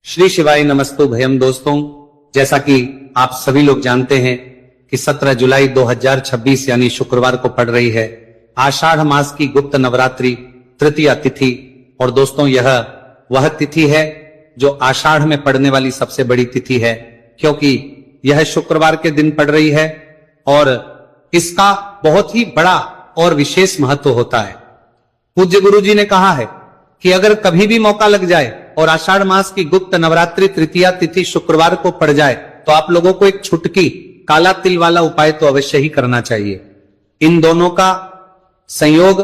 श्री शिवाय नमस्तु भयम। दोस्तों, जैसा कि आप सभी लोग जानते हैं कि 17 जुलाई 2026 यानी शुक्रवार को पड़ रही है आषाढ़ मास की गुप्त नवरात्रि तृतीया तिथि। और दोस्तों, यह वह तिथि है जो आषाढ़ में पड़ने वाली सबसे बड़ी तिथि है, क्योंकि यह शुक्रवार के दिन पड़ रही है और इसका बहुत ही बड़ा और विशेष महत्व होता है। पूज्य गुरु जी ने कहा है कि अगर कभी भी मौका लग जाए और आषाढ़ मास की गुप्त नवरात्रि तृतीया तिथि शुक्रवार को पड़ जाए तो आप लोगों को एक छुटकी काला तिल वाला उपाय तो अवश्य ही करना चाहिए। इन दोनों का संयोग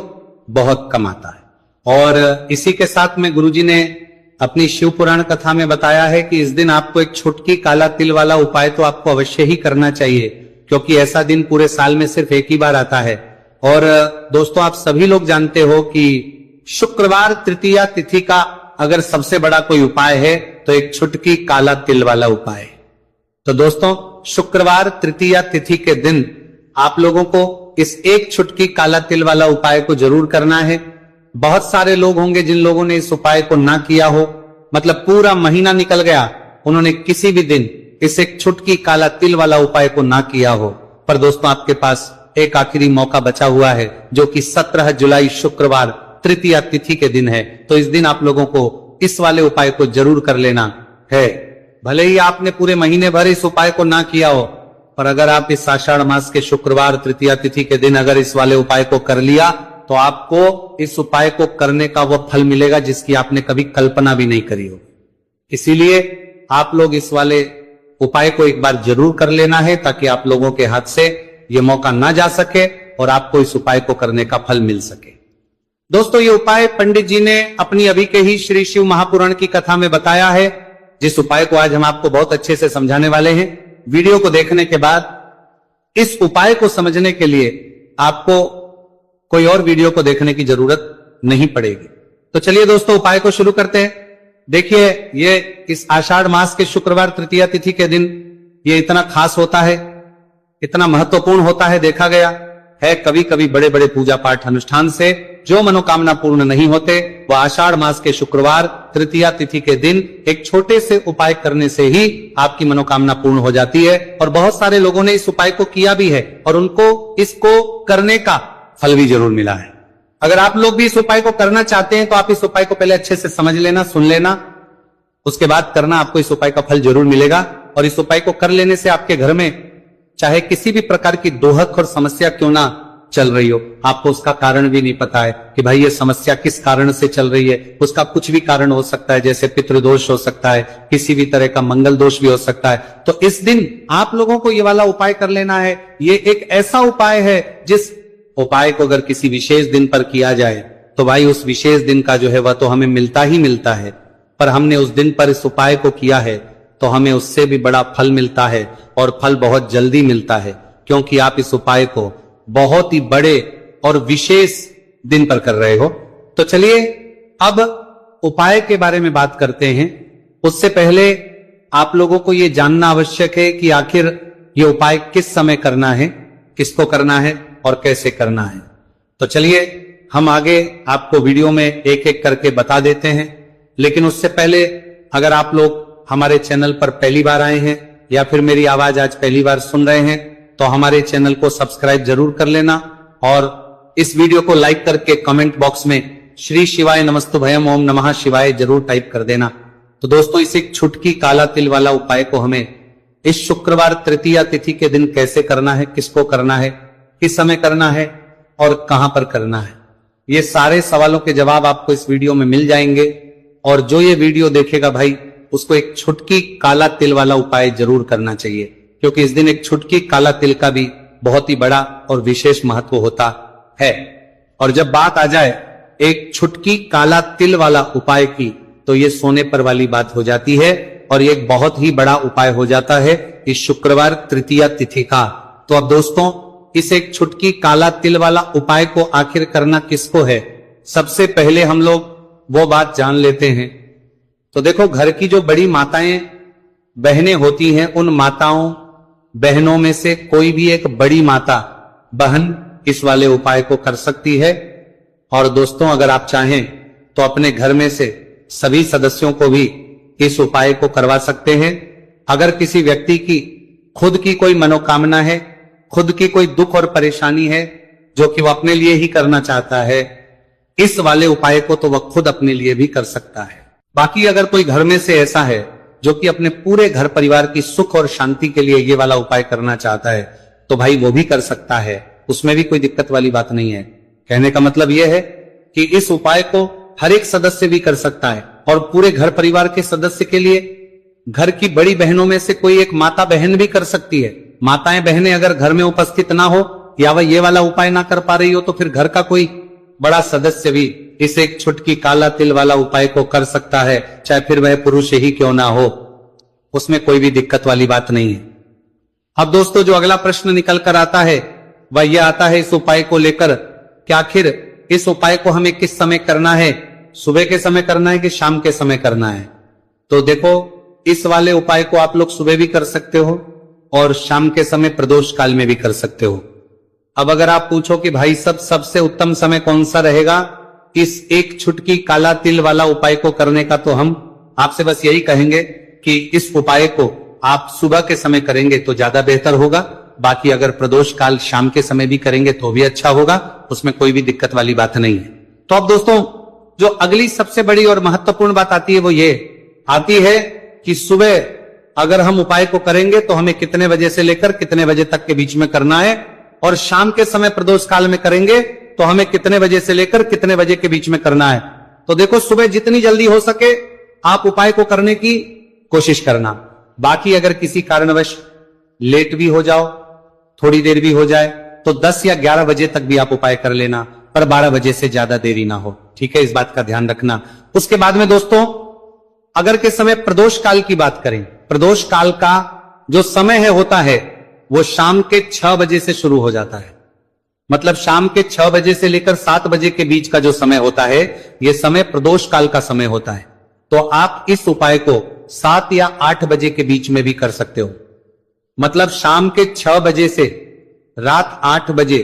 बहुत कम आता है। और इसी के साथ में गुरुजी ने अपनी शिव पुराण कथा में बताया है कि इस दिन आपको एक छुटकी काला तिल वाला उपाय तो आपको अवश्य ही करना चाहिए, क्योंकि ऐसा दिन पूरे साल में सिर्फ एक ही बार आता है। और दोस्तों, आप सभी लोग जानते हो कि शुक्रवार तृतीया तिथि का अगर सबसे बड़ा कोई उपाय है तो एक छुटकी काला तिल वाला उपाय है। तो दोस्तों, शुक्रवार तृतीया तिथि के दिन आप लोगों को इस एक छुटकी काला तिल वाला उपाय को जरूर करना है। बहुत सारे लोग होंगे जिन लोगों ने इस उपाय को ना किया हो, मतलब पूरा महीना निकल गया, उन्होंने किसी भी दिन इस एक छुटकी काला तिल वाला उपाय को ना किया हो। पर दोस्तों, आपके पास एक आखिरी मौका बचा हुआ है, जो कि 17 जुलाई शुक्रवार तृतीया तिथि के दिन है। तो इस दिन आप लोगों को इस वाले उपाय को जरूर कर लेना है। भले ही आपने पूरे महीने भर इस उपाय को ना किया हो, पर अगर आप इस आषाढ़ मास के शुक्रवार तृतीया तिथि के दिन अगर इस वाले उपाय को कर लिया तो आपको इस उपाय को करने का वह फल मिलेगा जिसकी आपने कभी कल्पना भी नहीं करी हो। इसीलिए आप लोग इस वाले उपाय को एक बार जरूर कर लेना है, ताकि आप लोगों के हाथ से यह मौका ना जा सके और आपको इस उपाय को करने का फल मिल सके। दोस्तों, ये उपाय पंडित जी ने अपनी अभी के ही श्री शिव महापुराण की कथा में बताया है, जिस उपाय को आज हम आपको बहुत अच्छे से समझाने वाले हैं। वीडियो को देखने के बाद इस उपाय को समझने के लिए आपको कोई और वीडियो को देखने की जरूरत नहीं पड़ेगी। तो चलिए दोस्तों, उपाय को शुरू करते हैं। देखिए, ये इस आषाढ़ मास के शुक्रवार तृतीया तिथि के दिन ये इतना खास होता है, इतना महत्वपूर्ण होता है। देखा गया है कभी कभी बड़े बड़े पूजा पाठ अनुष्ठान से जो मनोकामना पूर्ण नहीं होते, वह आषाढ़ मास के शुक्रवार तृतीया तिथि के दिन एक छोटे से उपाय करने से ही आपकी मनोकामना पूर्ण हो जाती है। और बहुत सारे लोगों ने इस उपाय को किया भी है और उनको इसको करने का फल भी जरूर मिला है। अगर आप लोग भी इस उपाय को करना चाहते हैं तो आप इस उपाय को पहले अच्छे से समझ लेना, सुन लेना, उसके बाद करना। आपको इस उपाय का फल जरूर मिलेगा। और इस उपाय को कर लेने से आपके घर में चाहे किसी भी प्रकार की दोहक और समस्या क्यों ना चल रही हो, आपको उसका कारण भी नहीं पता है कि भाई ये समस्या किस कारण से चल रही है, उसका कुछ भी कारण हो सकता है, जैसे पितृदोष हो सकता है, किसी भी तरह का मंगल दोष भी हो सकता है। तो इस दिन आप लोगों को ये वाला उपाय कर लेना है। ये एक ऐसा उपाय है जिस उपाय को अगर किसी विशेष दिन पर किया जाए तो भाई उस विशेष दिन का जो है वह तो हमें मिलता ही मिलता है। पर हमने उस दिन पर इस उपाय को किया है तो हमें उससे भी बड़ा फल मिलता है, और फल बहुत जल्दी मिलता है, क्योंकि आप इस उपाय को बहुत ही बड़े और विशेष दिन पर कर रहे हो। तो चलिए अब उपाय के बारे में बात करते हैं। उससे पहले आप लोगों को यह जानना आवश्यक है कि आखिर यह उपाय किस समय करना है, किसको करना है और कैसे करना है। तो चलिए हम आगे आपको वीडियो में एक एक करके बता देते हैं। लेकिन उससे पहले अगर आप लोग हमारे चैनल पर पहली बार आए हैं या फिर मेरी आवाज आज पहली बार सुन रहे हैं तो हमारे चैनल को सब्सक्राइब जरूर कर लेना, और इस वीडियो को लाइक करके कमेंट बॉक्स में श्री शिवाय नमस्तु भयम ओम नमः शिवाय जरूर टाइप कर देना। तो दोस्तों, इस एक छुटकी काला तिल वाला उपाय को हमें इस शुक्रवार तृतीया तिथि के दिन कैसे करना है, किसको करना है, किस समय करना है और कहां पर करना है, ये सारे सवालों के जवाब आपको इस वीडियो में मिल जाएंगे। और जो ये वीडियो देखेगा भाई, उसको एक छुटकी काला तिल वाला उपाय जरूर करना चाहिए, क्योंकि इस दिन एक छुटकी काला तिल का भी बहुत ही बड़ा और विशेष महत्व होता है। और जब बात आ जाए एक छुटकी काला तिल वाला उपाय की, तो ये सोने पर वाली बात हो जाती है और ये एक बहुत ही बड़ा उपाय हो जाता है इस शुक्रवार तृतीया तिथि का। तो अब दोस्तों, इस एक छुटकी काला तिल वाला उपाय को आखिर करना किसको है, सबसे पहले हम लोग वो बात जान लेते हैं। तो देखो, घर की जो बड़ी माताएं बहनें होती हैं, उन माताओं बहनों में से कोई भी एक बड़ी माता बहन इस वाले उपाय को कर सकती है। और दोस्तों, अगर आप चाहें तो अपने घर में से सभी सदस्यों को भी इस उपाय को करवा सकते हैं। अगर किसी व्यक्ति की खुद की कोई मनोकामना है, खुद की कोई दुख और परेशानी है जो कि वह अपने लिए ही करना चाहता है, इस वाले उपाय को तो वह खुद अपने लिए भी कर सकता है। बाकी अगर कोई घर में से ऐसा है जो कि अपने पूरे घर परिवार की सुख और शांति के लिए ये वाला उपाय करना चाहता है, तो भाई वो भी कर सकता है, उसमें भी कोई दिक्कत वाली बात नहीं है। कहने का मतलब यह है कि इस उपाय को हर एक सदस्य भी कर सकता है और पूरे घर परिवार के सदस्य के लिए घर की बड़ी बहनों में से कोई एक माता बहन भी कर सकती है। माताएं बहनें अगर घर में उपस्थित ना हो या वह ये वाला उपाय ना कर पा रही हो, तो फिर घर का कोई बड़ा सदस्य भी इस एक छुटकी काला तिल वाला उपाय को कर सकता है, चाहे फिर वह पुरुष ही क्यों ना हो, उसमें कोई भी दिक्कत वाली बात नहीं है। अब दोस्तों, जो अगला प्रश्न निकल कर आता है वह यह आता है इस उपाय को लेकर कि आखिर इस उपाय को हमें किस समय करना है, सुबह के समय करना है कि शाम के समय करना है। तो देखो, इस वाले उपाय को आप लोग सुबह भी कर सकते हो और शाम के समय प्रदोष काल में भी कर सकते हो। अब अगर आप पूछो कि भाई सबसे उत्तम समय कौन सा रहेगा इस एक छुटकी काला तिल वाला उपाय को करने का, तो हम आपसे बस यही कहेंगे कि इस उपाय को आप सुबह के समय करेंगे तो ज्यादा बेहतर होगा। बाकी अगर प्रदोष काल शाम के समय भी करेंगे तो भी अच्छा होगा, उसमें कोई भी दिक्कत वाली बात नहीं है। तो अब दोस्तों, जो अगली सबसे बड़ी और महत्वपूर्ण बात आती है वो ये आती है कि सुबह अगर हम उपाय को करेंगे तो हमें कितने बजे से लेकर कितने बजे तक के बीच में करना है, और शाम के समय प्रदोष काल में करेंगे तो हमें कितने बजे से लेकर कितने बजे के बीच में करना है। तो देखो, सुबह जितनी जल्दी हो सके आप उपाय को करने की कोशिश करना। बाकी अगर किसी कारणवश लेट भी हो जाओ, थोड़ी देर भी हो जाए, तो 10 या 11 बजे तक भी आप उपाय कर लेना, पर 12 बजे से ज्यादा देरी ना हो। ठीक है, इस बात का ध्यान रखना। उसके बाद में दोस्तों, अगर के समय प्रदोष काल की बात करें, प्रदोष काल का जो समय होता है वो शाम के 6 बजे से शुरू हो जाता है। मतलब शाम के 6 बजे से लेकर 7 बजे के बीच का जो समय होता है, यह समय प्रदोष काल का समय होता है। तो आप इस उपाय को 7 या 8 बजे के बीच में भी कर सकते हो। मतलब शाम के 6 बजे से रात 8 बजे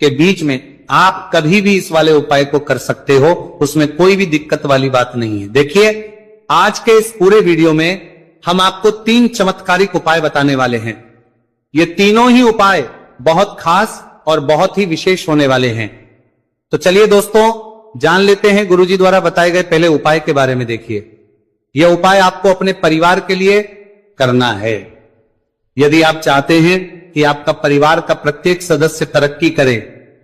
के बीच में आप कभी भी इस वाले उपाय को कर सकते हो, उसमें कोई भी दिक्कत वाली बात नहीं है। देखिए, आज के इस पूरे वीडियो में हम आपको 3 चमत्कारिक उपाय बताने वाले हैं। ये तीनों ही उपाय बहुत खास और बहुत ही विशेष होने वाले हैं। तो चलिए दोस्तों, जान लेते हैं गुरुजी द्वारा बताए गए पहले उपाय के बारे में। देखिए, यह उपाय आपको अपने परिवार के लिए करना है। यदि आप चाहते हैं कि आपका परिवार का प्रत्येक सदस्य तरक्की करे,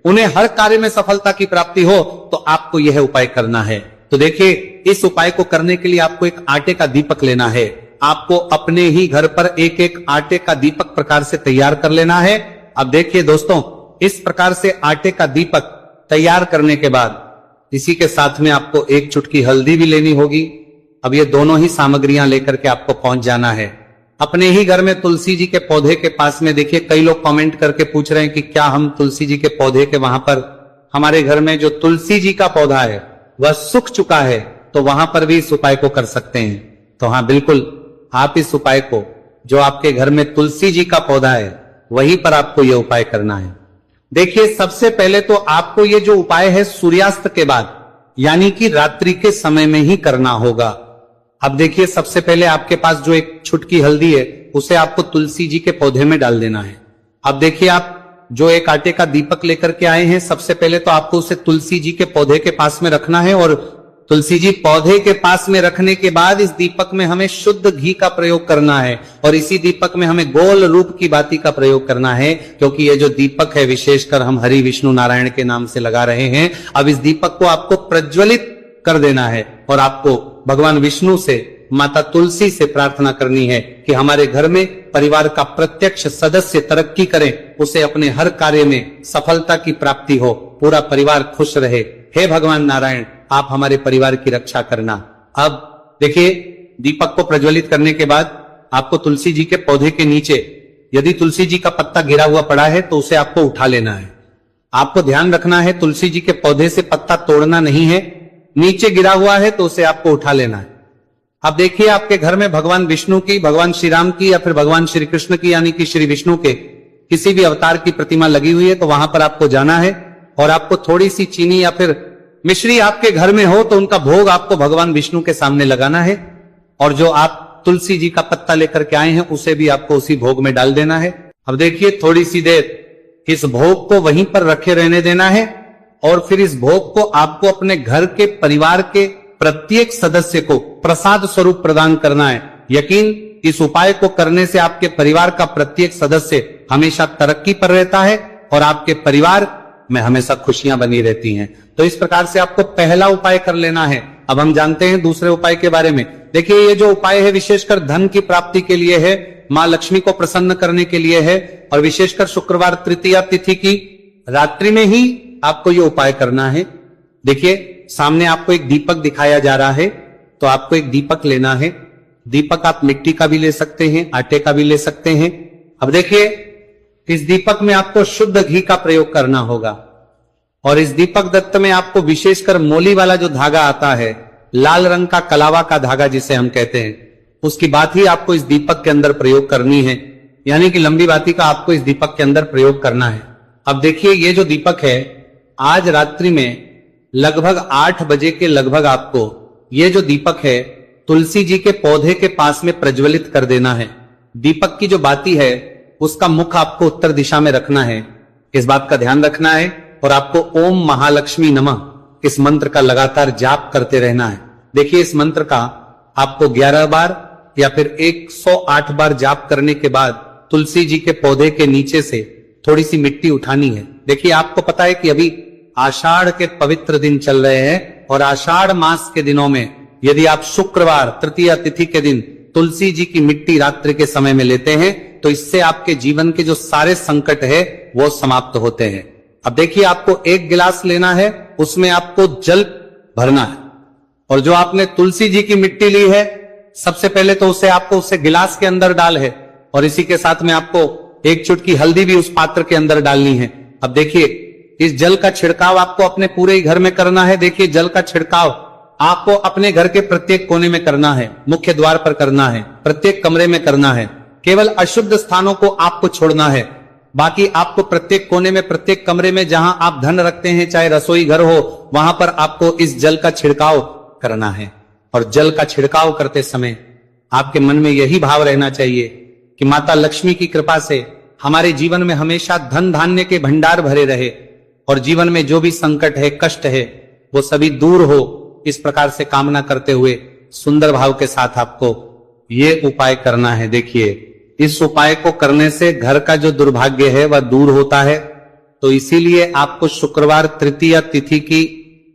उन्हें हर कार्य में सफलता की प्राप्ति हो, तो आपको यह उपाय करना है। तो देखिए, इस उपाय को करने के लिए आपको एक आटे का दीपक लेना है। आपको अपने ही घर पर एक एक आटे का दीपक प्रकार से तैयार कर लेना है। अब देखिए दोस्तों, इस प्रकार से आटे का दीपक तैयार करने के बाद इसी के साथ में आपको एक चुटकी हल्दी भी लेनी होगी। अब ये दोनों ही सामग्रियां लेकर के आपको पहुंच जाना है अपने ही घर में तुलसी जी के पौधे के पास में। देखिए, कई लोग कमेंट करके पूछ रहे हैं कि क्या हम तुलसी जी के पौधे के वहां पर, हमारे घर में जो तुलसी जी का पौधा है वह सूख चुका है, तो वहां पर भी इस उपाय को कर सकते हैं। तो हाँ, बिल्कुल आप इस उपाय को, जो आपके घर में तुलसी जी का पौधा है वहीं पर आपको यह उपाय करना है। देखिए, सबसे पहले तो आपको ये जो उपाय है सूर्यास्त के बाद, यानी कि रात्रि के समय में ही करना होगा। अब देखिए, सबसे पहले आपके पास जो एक छुटकी हल्दी है उसे आपको तुलसी जी के पौधे में डाल देना है। अब देखिए, आप जो एक आटे का दीपक लेकर के आए हैं, सबसे पहले तो आपको उसे तुलसी जी के पौधे के पास में रखना है, और तुलसी जी पौधे के पास में रखने के बाद इस दीपक में हमें शुद्ध घी का प्रयोग करना है, और इसी दीपक में हमें गोल रूप की बाती का प्रयोग करना है, क्योंकि ये जो दीपक है विशेषकर हम हरि विष्णु नारायण के नाम से लगा रहे हैं। अब इस दीपक को आपको प्रज्वलित कर देना है और आपको भगवान विष्णु से, माता तुलसी से प्रार्थना करनी है कि हमारे घर में परिवार का प्रत्यक्ष सदस्य तरक्की करे, उसे अपने हर कार्य में सफलता की प्राप्ति हो, पूरा परिवार खुश रहे। हे भगवान नारायण, आप हमारे परिवार की रक्षा करना। अब देखिए, दीपक को प्रज्वलित करने के बाद आपको तुलसी जी के पौधे के नीचे यदि तुलसी जी का पत्ता गिरा हुआ पड़ा है तो उसे आपको उठा लेना है। आपको ध्यान रखना है, तुलसी जी के पौधे से पत्ता तोड़ना नहीं है, नीचे गिरा हुआ है तो उसे आपको उठा लेना है। अब देखिए, आपके घर में भगवान विष्णु की, भगवान श्री राम की या फिर भगवान श्री कृष्ण की यानी कि श्री विष्णु के किसी भी अवतार की प्रतिमा लगी हुई है, तो वहां पर आपको जाना है और आपको थोड़ी सी चीनी या फिर मिश्री आपके घर में हो तो उनका भोग आपको भगवान विष्णु के सामने लगाना है। और जो आप तुलसी जी का पत्ता लेकर के आए हैं उसे भी आपको उसी भोग में डाल देना है। अब देखिए थोड़ी सी देर इस भोग को वहीं पर रखे रहने देना है और फिर इस भोग को आपको अपने घर के परिवार के प्रत्येक सदस्य को प्रसाद स्वरूप प्रदान करना है। यकीन, इस उपाय को करने से आपके परिवार का प्रत्येक सदस्य हमेशा तरक्की पर रहता है और आपके परिवार में हमेशा खुशियां बनी रहती हैं। तो इस प्रकार से आपको पहला उपाय कर लेना है। अब हम जानते हैं दूसरे उपाय के बारे में। देखिए ये जो उपाय है विशेषकर धन की प्राप्ति के लिए है, मां लक्ष्मी को प्रसन्न करने के लिए है और विशेषकर शुक्रवार तृतीया तिथि की रात्रि में ही आपको ये उपाय करना है। देखिए सामने आपको एक दीपक दिखाया जा रहा है, तो आपको एक दीपक लेना है। दीपक आप मिट्टी का भी ले सकते हैं, आटे का भी ले सकते हैं। अब देखिए इस दीपक में आपको शुद्ध घी का प्रयोग करना होगा और इस दीपक दत्त में आपको विशेषकर मोली वाला जो धागा आता है, लाल रंग का कलावा का धागा जिसे हम कहते हैं, उसकी बात ही आपको इस दीपक के अंदर प्रयोग करनी है। यानी कि लंबी बाती का आपको इस दीपक के अंदर प्रयोग करना है। अब देखिए ये जो दीपक है आज रात्रि में लगभग 8 बजे के लगभग आपको ये जो दीपक है तुलसी जी के पौधे के पास में प्रज्वलित कर देना है। दीपक की जो बाती है उसका मुख आपको उत्तर दिशा में रखना है, इस बात का ध्यान रखना है। और आपको ओम महालक्ष्मी नमः इस मंत्र का लगातार जाप करते रहना है। देखिए इस मंत्र का आपको 11 बार या फिर 108 बार जाप करने के बाद तुलसी जी के पौधे के नीचे से थोड़ी सी मिट्टी उठानी है। देखिए आपको पता है कि अभी आषाढ़ के पवित्र दिन चल रहे हैं और आषाढ़ मास के दिनों में यदि आप शुक्रवार तृतीया तिथि के दिन तुलसी जी की मिट्टी रात्रि के समय में लेते हैं तो इससे आपके जीवन के जो सारे संकट है वो समाप्त होते हैं। अब देखिए आपको 1 गिलास लेना है, उसमें आपको जल भरना है और जो आपने तुलसी जी की मिट्टी ली है सबसे पहले तो उसे आपको उसे गिलास के अंदर डाल है और इसी के साथ में आपको 1 चुटकी हल्दी भी उस पात्र के अंदर डालनी है। अब देखिए इस जल का छिड़काव आपको अपने पूरे घर में करना है। देखिए जल का छिड़काव आपको अपने घर के प्रत्येक कोने में करना है, मुख्य द्वार पर करना है, प्रत्येक कमरे में करना है। केवल अशुद्ध स्थानों को आपको छोड़ना है, बाकी आपको प्रत्येक कोने में प्रत्येक कमरे में जहां आप धन रखते हैं, चाहे रसोई घर हो, वहां पर आपको इस जल का छिड़काव करना है। और जल का छिड़काव करते समय आपके मन में यही भाव रहना चाहिए कि माता लक्ष्मी की कृपा से हमारे जीवन में हमेशा धन धान्य के भंडार भरे रहे और जीवन में जो भी संकट है, कष्ट है, वो सभी दूर हो। इस प्रकार से कामना करते हुए सुंदर भाव के साथ आपको ये उपाय करना है। देखिए इस उपाय को करने से घर का जो दुर्भाग्य है वह दूर होता है। तो इसीलिए आपको शुक्रवार तृतीया तिथि की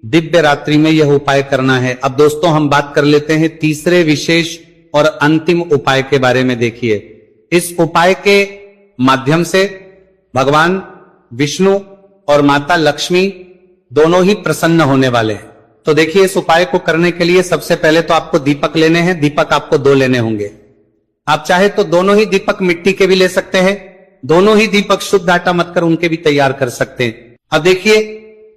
दिव्य रात्रि में यह उपाय करना है। अब दोस्तों हम बात कर लेते हैं तीसरे विशेष और अंतिम उपाय के बारे में। देखिए इस उपाय के माध्यम से भगवान विष्णु और माता लक्ष्मी दोनों ही प्रसन्न होने वाले हैं। तो देखिए इस उपाय को करने के लिए सबसे पहले तो आपको दीपक लेने हैं। दीपक आपको 2 लेने होंगे। आप चाहे तो दोनों ही दीपक मिट्टी के भी ले सकते हैं, दोनों ही दीपक शुद्ध आटा मत कर उनके भी तैयार कर सकते हैं। अब देखिए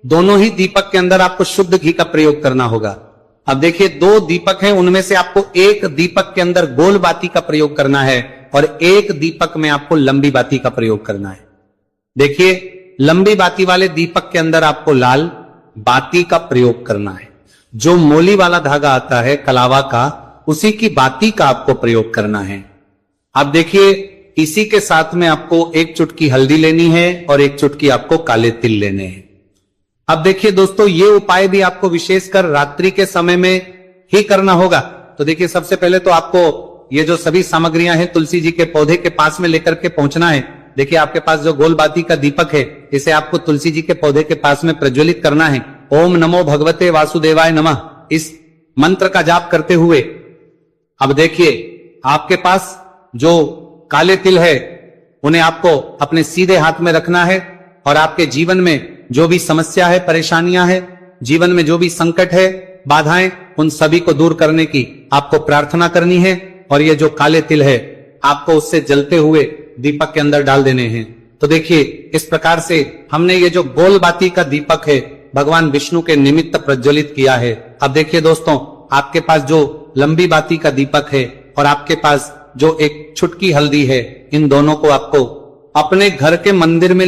दोनों ही दीपक के अंदर आपको शुद्ध घी का प्रयोग करना होगा। अब देखिए 2 दीपक हैं, उनमें से आपको एक दीपक के अंदर गोल बाती का प्रयोग करना है और एक दीपक में आपको लंबी बाती का प्रयोग करना है। देखिए लंबी बाती वाले दीपक के अंदर आपको लाल बाती का प्रयोग करना है। जो मोली वाला धागा आता है कलावा का, उसी की बाती का आपको प्रयोग करना है। अब देखिए इसी के साथ में आपको 1 चुटकी हल्दी लेनी है और 1 चुटकी आपको काले तिल लेने हैं। अब देखिए दोस्तों ये उपाय भी आपको विशेषकर रात्रि के समय में ही करना होगा। तो देखिए सबसे पहले तो आपको ये जो सभी सामग्रियां हैं तुलसी जी के पौधे के पास में लेकर के पहुंचना है। देखिए आपके पास जो गोल बाती का दीपक है इसे आपको तुलसी जी के पौधे के पास में प्रज्वलित करना है। ओम नमो भगवते वासुदेवाय नमः इस मंत्र का जाप करते हुए अब देखिए आपके पास जो काले तिल है उन्हें आपको अपने सीधे हाथ में रखना है और आपके जीवन में जो भी समस्या है, परेशानियां है, जीवन में जो भी संकट है, बाधाएं, उन सभी को दूर करने की आपको प्रार्थना करनी है। और ये जो काले तिल है आपको उससे जलते हुए दीपक के अंदर डाल देने हैं। तो देखिए इस प्रकार से हमने ये जो गोल बाती का दीपक है भगवान विष्णु के निमित्त प्रज्वलित किया है। अब देखिए दोस्तों आपके पास जो लंबी बाती का दीपक है और आपके पास जो 1 चुटकी हल्दी है, इन दोनों को आपको अपने घर के मंदिर में